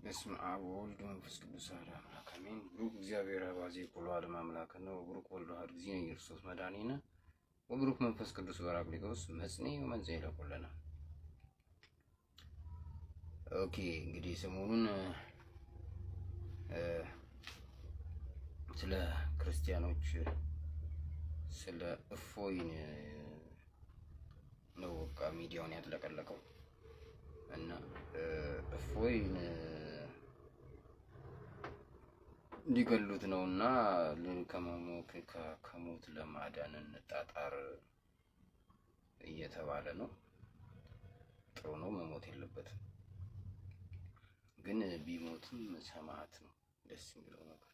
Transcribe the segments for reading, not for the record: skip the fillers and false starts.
በስመ አብ ወወልድ ወመንፈስ ቅዱስ አሐዱ አምላክ አሜን። ብሩክ እግዚአብሔር አባዜ ኩሉ ዓለም አምላክ ነው። ብሩክ ወልድ ዋሕድ እግዚእነ ኢየሱስ መድኃኒነ ወብሩክ መንፈስ ቅዱስ በራክሊቶስ መጽንዕ ወመንጽሔ ለኩልነ። ኦኬ እንግዲህ ሰሞኑን ስለ ክርስቲያኖች ስለ እፎይን ነው በቃ ሚዲያውን ያጥለቀለቀው እና እፎይን እንዲገሉት ነውና ከሞት ለማዳን እንጣጣር እየተባለ ነው። ጥሩ ነው፣ መሞት የለበትም። ግን ቢሞትም ሰማዕት ነው ደስ የሚለው ነገር።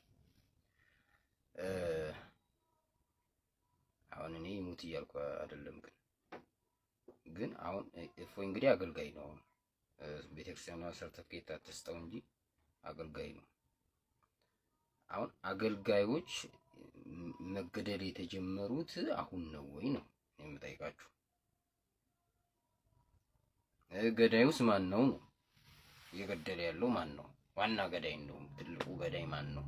አሁን እኔ ይሙት እያልኩ አይደለም፣ ግን አሁን እፎይ እንግዲህ አገልጋይ ነው። ቤተክርስቲያኗ ሰርተፍኬት አትስጠው እንጂ አገልጋይ ነው። አሁን አገልጋዮች መገደል የተጀመሩት አሁን ነው ወይ ነው የምጠይቃችሁ። ገዳዩስ ማን ነው ነው? እየገደለ ያለው ማን ነው? ዋና ገዳይ ነው? ትልቁ ገዳይ ማን ነው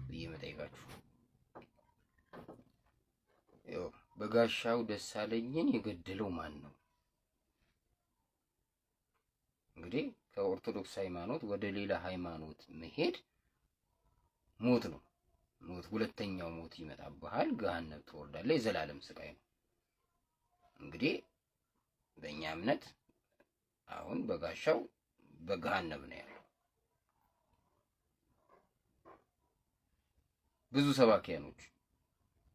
ብዬ የምጠይቃችሁ። በጋሻው ደሳለኝን የገደለው ማን ነው? እንግዲህ ከኦርቶዶክስ ሃይማኖት ወደ ሌላ ሃይማኖት መሄድ ሞት ነው። ሞት ሁለተኛው ሞት ይመጣብሃል፣ ገሃነም ትወርዳለህ፣ የዘላለም ስቃይ ነው። እንግዲህ በእኛ እምነት አሁን በጋሻው በገሃነም ነው ያለው። ብዙ ሰባኪያኖች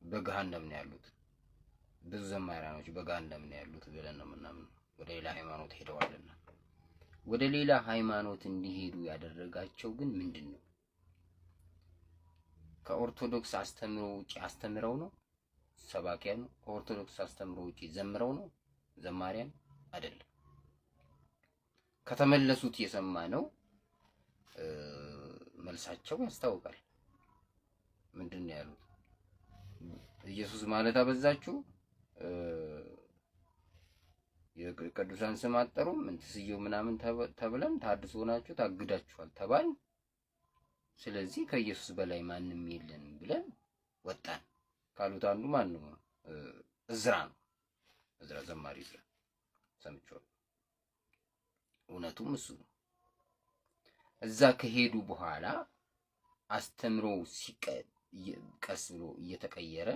በገሃነም ነው ያሉት፣ ብዙ ዘማሪያኖች በገሃነም ነው ያሉት ብለን ነው የምናምነው። ወደ ሌላ ሃይማኖት ሄደዋልና ወደ ሌላ ሃይማኖት እንዲሄዱ ያደረጋቸው ግን ምንድን ነው? ከኦርቶዶክስ አስተምሮ ውጪ አስተምረው ነው ሰባኪያን? ከኦርቶዶክስ አስተምሮ ውጪ ዘምረው ነው ዘማሪያን? አይደለም። ከተመለሱት የሰማነው መልሳቸው ያስታውቃል። ምንድን ነው ያሉት? ኢየሱስ ማለት አበዛችሁ፣ የቅዱሳን ስም አጠሩም እንትስየው ምናምን ተብለን ታድሶ ሆናችሁ ታግዳችኋል ተባል። ስለዚህ ከኢየሱስ በላይ ማንም የለንም ብለን ወጣን ካሉት አንዱ ማን ነው? እዝራ ነው። እዝራ ዘማሪ እዝራ ሰምቼዋለሁ። እውነቱም እሱ ነው። እዛ ከሄዱ በኋላ አስተምሮ ቀስ ብሎ እየተቀየረ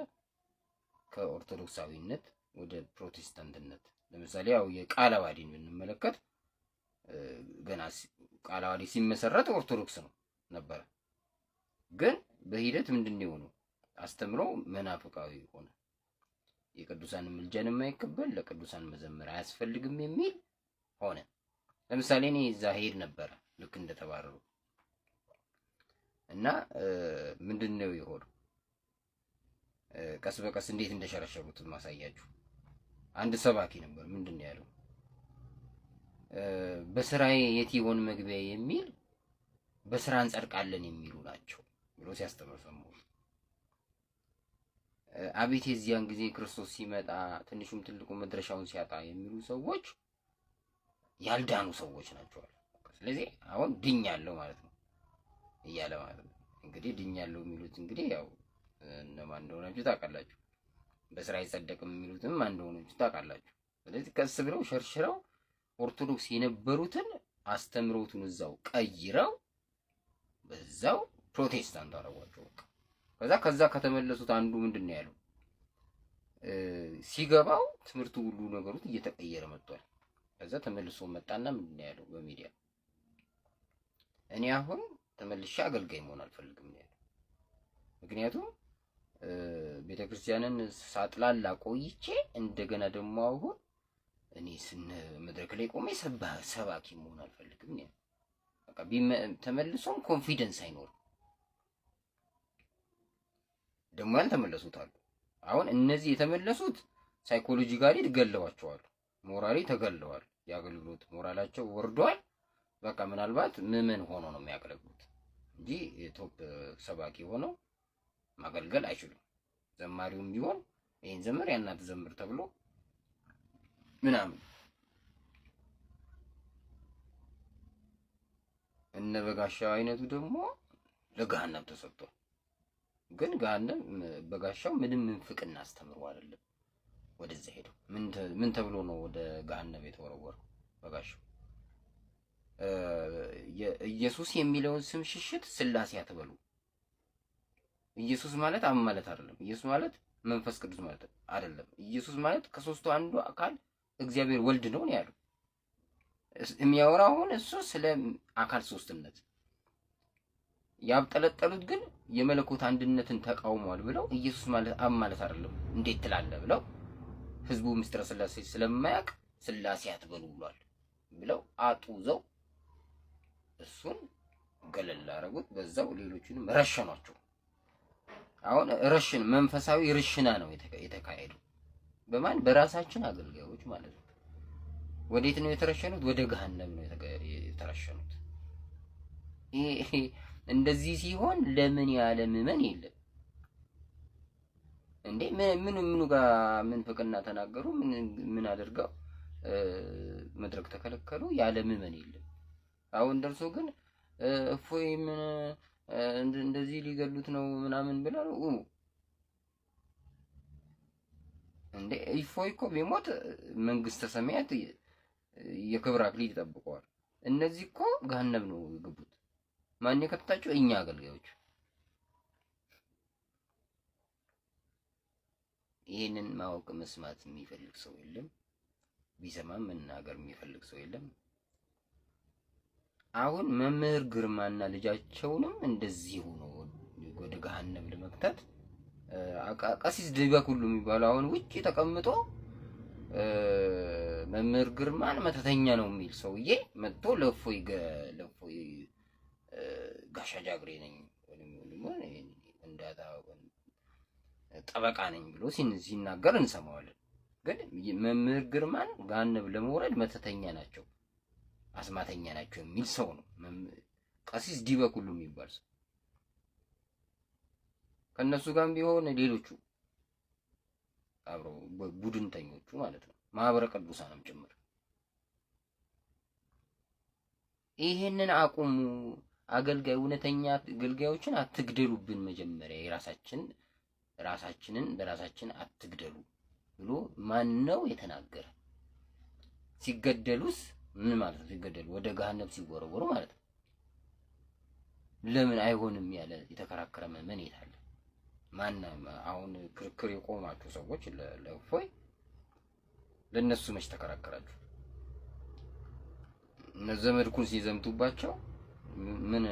ከኦርቶዶክሳዊነት ወደ ፕሮቴስታንትነት፣ ለምሳሌ ያው የቃለ ዓዋዲን ብንመለከት ገና ቃለ ዓዋዲ ሲመሰረት ኦርቶዶክስ ነው ነበረ። ግን በሂደት ምንድነው የሆነው? አስተምሮ መናፍቃዊ ሆነ። የቅዱሳን ምልጃን የማይቀበል ለቅዱሳን መዘመር አያስፈልግም የሚል ሆነ። ለምሳሌ እኔ እዛ ሄድ ነበረ ልክ እንደተባረሩ እና ምንድነው የሆነው? ቀስ በቀስ እንዴት እንደሸረሸሩት ማሳያችሁ። አንድ ሰባኪ ነበር። ምንድነው ያለው? በስራዬ የት ይሆን መግቢያ የሚል በስራ እንጸድቃለን የሚሉ ናቸው ብሎ ሲያስተምር ሰማሁ። አቤት የዚያን ጊዜ ክርስቶስ ሲመጣ ትንሹም ትልቁ መድረሻውን ሲያጣ የሚሉ ሰዎች ያልዳኑ ሰዎች ናቸው አለ። ስለዚህ አሁን ድኛለሁ ማለት ነው እያለ ማለት ነው። እንግዲህ ድኛለሁ የሚሉት እንግዲህ ያው እነማን እንደሆናችሁ ታውቃላችሁ። በስራ አይጸደቅም የሚሉትም ማን እንደሆናችሁ ታውቃላችሁ። ስለዚህ ቀስ ብለው ሸርሽረው ኦርቶዶክስ የነበሩትን አስተምሮቱን እዛው ቀይረው በዛው ፕሮቴስታንት አደረጓቸው። ከዛ ከተመለሱት አንዱ ምንድነው ያለው? ሲገባው ትምህርቱ ሁሉ ነገሩት እየተቀየረ መጥቷል። ከዛ ተመልሶ መጣና ምንድነው ያለው በሚዲያ? እኔ አሁን ተመልሼ አገልጋይ መሆን አልፈልግም ነው ያለው። ምክንያቱም ቤተክርስቲያንን ሳጥላላ ቆይቼ እንደገና ደግሞ አሁን እኔ መድረክ ላይ ቆሜ ሰባኪ መሆን አልፈልግም ነው። በቃ ተመልሶም ኮንፊደንስ አይኖርም። ደግሞ ያልተመለሱት አሉ። አሁን እነዚህ የተመለሱት ሳይኮሎጂካሊ ገለዋቸዋል፣ ሞራሊ ተገለዋል። የአገልግሎት ሞራላቸው ወርዷል። በቃ ምናልባት ምዕመን ሆኖ ነው የሚያገለግሉት እንጂ የቶፕ ሰባኪ ሆነው ማገልገል አይችሉም። ዘማሪውም ቢሆን ይሄን ዘመር ያናት ዘምር ተብሎ ምናምን እነ በጋሻው አይነቱ ደግሞ ለገሃነም ተሰጥቷል። ግን ገሃነም በጋሻው ምንም ምንፍቅና አስተምሮ አይደለም ወደዛ ሄደው። ምን ተብሎ ነው ወደ ገሃነም የተወረወረው? በጋሻው ኢየሱስ የሚለውን ስም ሽሽት ስላሴ አትበሉ። ኢየሱስ ማለት አብ ማለት አይደለም። ኢየሱስ ማለት መንፈስ ቅዱስ ማለት አይደለም። ኢየሱስ ማለት ከሶስቱ አንዱ አካል እግዚአብሔር ወልድ ነው ያለው። የሚያወራው አሁን እሱ ስለ አካል ሶስትነት ያብጠለጠሉት ግን የመለኮት አንድነትን ተቃውሟል ብለው ኢየሱስ ማለት አብ ማለት አይደለም እንዴት ትላለህ ብለው ህዝቡ ምስጢረ ስላሴ ስለማያውቅ ስላሴ አትበሉ ብሏል ብለው አጡዘው እሱን ገለል አደረጉት። በዛው ሌሎቹንም ረሸኗቸው። አሁን ረሽን መንፈሳዊ ርሽና ነው የተካሄደው። በማን? በራሳችን አገልጋዮች ማለት ነው። ወዴት ነው የተረሸኑት? ወደ ገሃነም ነው የተረሸኑት። ይሄ እንደዚህ ሲሆን ለምን ያለ ምዕመን የለም እንዴ? ምኑ ጋር ምን ፍቅና ተናገሩ? ምን አድርገው መድረክ ተከለከሉ? ያለ ምዕመን የለም። አሁን ደርሶ ግን እፎይ ምን እንደዚህ ሊገሉት ነው ምናምን ብለው እንዴ? እፎይ እኮ ቢሞት መንግስተ ሰማያት የክብር አክሊል ይጠብቀዋል። እነዚህ እኮ ገሃነም ነው የገቡት። ማን የከተታቸው? እኛ አገልጋዮች። ይህንን ማወቅ መስማት የሚፈልግ ሰው የለም። ቢሰማም መናገር የሚፈልግ ሰው የለም። አሁን መምህር ግርማና ልጃቸውንም እንደዚህ ሆኖ ወደ ገሃነም ለመክተት ቀሲስ ድበኩሉ የሚባለው አሁን ውጪ ተቀምጦ መምህር ግርማን መተተኛ ነው የሚል ሰውዬ መጥቶ ለፎይ ጋሻ ጃግሬ ነኝ እንዳታ ጠበቃ ነኝ ብሎ ሲናገር እንሰማዋለን። ግን መምህር ግርማን ገሃነም ለመውረድ መተተኛ ናቸው፣ አስማተኛ ናቸው የሚል ሰው ነው ቀሲስ ዲበኩሉ የሚባል ሰው። ከነሱ ጋርም ቢሆን ሌሎቹ አብረው ቡድንተኞቹ ማለት ነው፣ ማህበረ ቅዱሳንም ጭምር። ይሄንን አቁሙ። አገልጋይ እውነተኛ አገልጋዮችን አትግደሉብን። መጀመሪያ ራሳችንን በራሳችን አትግደሉ ብሎ ማን ነው የተናገረ? ሲገደሉስ ምን ማለት ነው? ሲገደሉ ወደ ገሃነም ሲወረወሩ ማለት ነው። ለምን አይሆንም ያለ የተከራከረ ምዕመን የት አለ? ማንም አሁን ክርክር የቆማችሁ ሰዎች ለእፎይ ለነሱ መች ተከራከራችሁ? ዘመድኩን ሲዘምቱባቸው ምን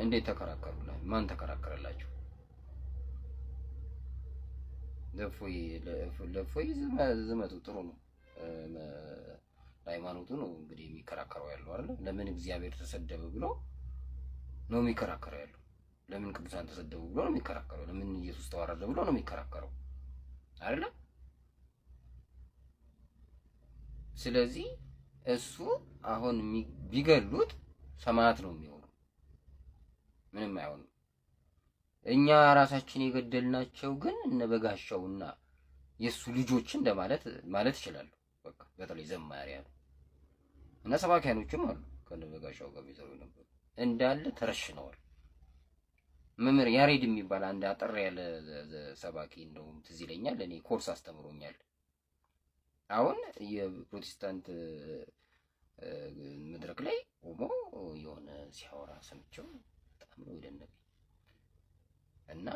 እንዴት ተከራከሩ? ማን ተከራከረላችሁ? ለእፎይ ዝመቱ ጥሩ ነው። ሃይማኖቱ ነው እንግዲህ የሚከራከረው ያለው አይደል? ለምን እግዚአብሔር ተሰደበ ብሎ ነው የሚከራከረው ያለው። ለምን ቅዱሳን ተሰደቡ ብሎ ነው የሚከራከረው። ለምን ኢየሱስ ተዋረደ ብሎ ነው የሚከራከረው አይደል? ስለዚህ እሱ አሁን ቢገሉት ሰማዕት ነው የሚሆነው፣ ምንም አይሆንም። እኛ ራሳችን የገደልናቸው ግን እነ በጋሻውና የሱ ልጆች ማለት ይችላሉ። በቃ በተለይ ዘማሪያን እና ሰባኪያኖችም አሉ ከነ በጋሻው ጋር ቢሰሩ ነበር እንዳለ ተረሽነዋል። መምህር ያሬድ የሚባል አንድ አጠር ያለ ሰባኪ እንደውም ትዝ ይለኛል፣ እኔ ኮርስ አስተምሮኛል። አሁን የፕሮቴስታንት መድረክ ላይ ቆሞ የሆነ ሲያወራ ሰምቼው በጣም ነው የደነቀኝ። እና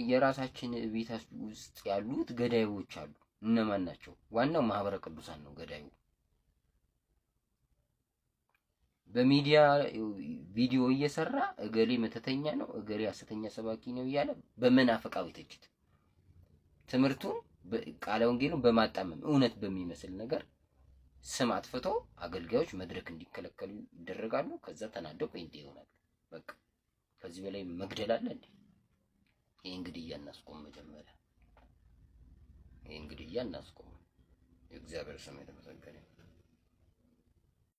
የራሳችን ቤት ውስጥ ያሉት ገዳዮች አሉ። እነማን ናቸው? ዋናው ማህበረ ቅዱሳን ነው ገዳዩ። በሚዲያ ቪዲዮ እየሰራ እገሌ መተተኛ ነው፣ እገሌ ሐሰተኛ ሰባኪ ነው እያለ በመናፍቃዊ ትችት ትምህርቱን ቃለ ወንጌሉን በማጣመም እውነት በሚመስል ነገር ስም አጥፍቶ አገልጋዮች መድረክ እንዲከለከሉ ይደረጋሉ። ከዛ ተናደው ጴንጤ ይሆናሉ። በቃ ከዚህ በላይ መግደል አለ እንዴ? ይሄ እንግዲህ እናስቆም። መጀመሪያ ይሄ እንግዲህ እናስቆም። የእግዚአብሔር ስም የተመሰገነ